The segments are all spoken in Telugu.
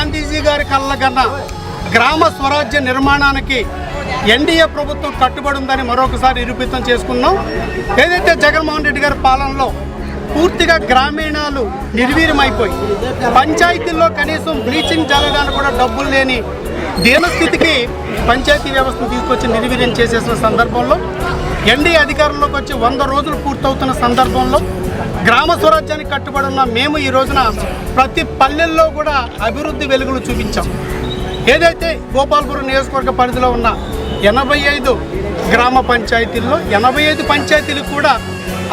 గాంధీజీ గారి కళ్ళకన్నా గ్రామ స్వరాజ్య నిర్మాణానికి ఎన్డీఏ ప్రభుత్వం కట్టుబడి ఉందని మరొకసారి నిరూపితం చేసుకున్నాం. ఏదైతే జగన్మోహన్ రెడ్డి గారి పాలనలో పూర్తిగా గ్రామీణాలు నిర్వీర్యమైపోయి పంచాయతీల్లో కనీసం బ్లీచింగ్ జల్లడానికి కూడా డబ్బులు లేని దీనస్థితికి పంచాయతీ వ్యవస్థను తీసుకొచ్చి నిర్వీర్యం చేసేసిన సందర్భంలో ఎన్డీఏ అధికారంలోకి వచ్చి 100 రోజులు పూర్తవుతున్న సందర్భంలో గ్రామ స్వరాజ్యానికి కట్టుబడి ఉన్న మేము ఈ రోజున ప్రతి పల్లెల్లో కూడా అభివృద్ధి వెలుగులు చూపించాం. ఏదైతే గోపాలపురం నియోజకవర్గ పరిధిలో ఉన్న 85 గ్రామ పంచాయతీల్లో 85 పంచాయతీలకు కూడా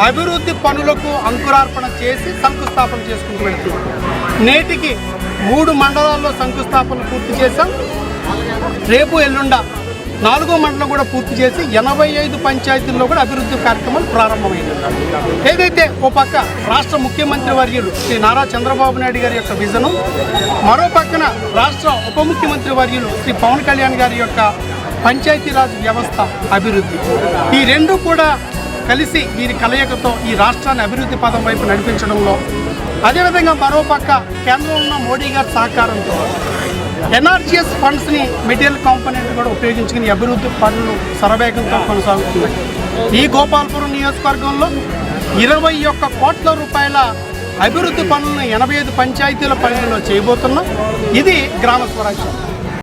అభివృద్ధి పనులకు అంకురార్పణ చేసి శంకుస్థాపన చేసుకుంటూ వెళ్తున్నాం. నేటికి 3 మండలాల్లో శంకుస్థాపన పూర్తి చేశాం. రేపు ఎల్లుండ 4వ మండలం కూడా పూర్తి చేసి 85 పంచాయతీల్లో కూడా అభివృద్ధి కార్యక్రమాలు ప్రారంభమైంది. ఏదైతే ఓ పక్క రాష్ట్ర ముఖ్యమంత్రి వర్యులు శ్రీ నారా చంద్రబాబు నాయుడు గారి యొక్క విజను, మరో పక్కన రాష్ట్ర ఉప ముఖ్యమంత్రి వర్యులు శ్రీ పవన్ కళ్యాణ్ గారి యొక్క పంచాయతీరాజ్ వ్యవస్థ అభివృద్ధి, ఈ రెండు కూడా కలిసి వీరి కలయికతో ఈ రాష్ట్రాన్ని అభివృద్ధి పదం వైపు నడిపించడంలో, అదేవిధంగా మరోపక్క కేంద్రంలో ఉన్న మోడీ గారి సహకారంతో ఎన్ఆర్జీఎస్ ఫండ్స్ని మెటీరియల్ కాంపోనెంట్ కూడా ఉపయోగించుకుని అభివృద్ధి పనులు శరవేగంతో కొనసాగుతున్నాయి. ఈ గోపాలపురం నియోజకవర్గంలో 21 కోట్ల రూపాయల అభివృద్ధి పనులను 85 పంచాయతీల పరిధిలో చేయబోతున్నాం. ఇది గ్రామ స్వరాజ్యం.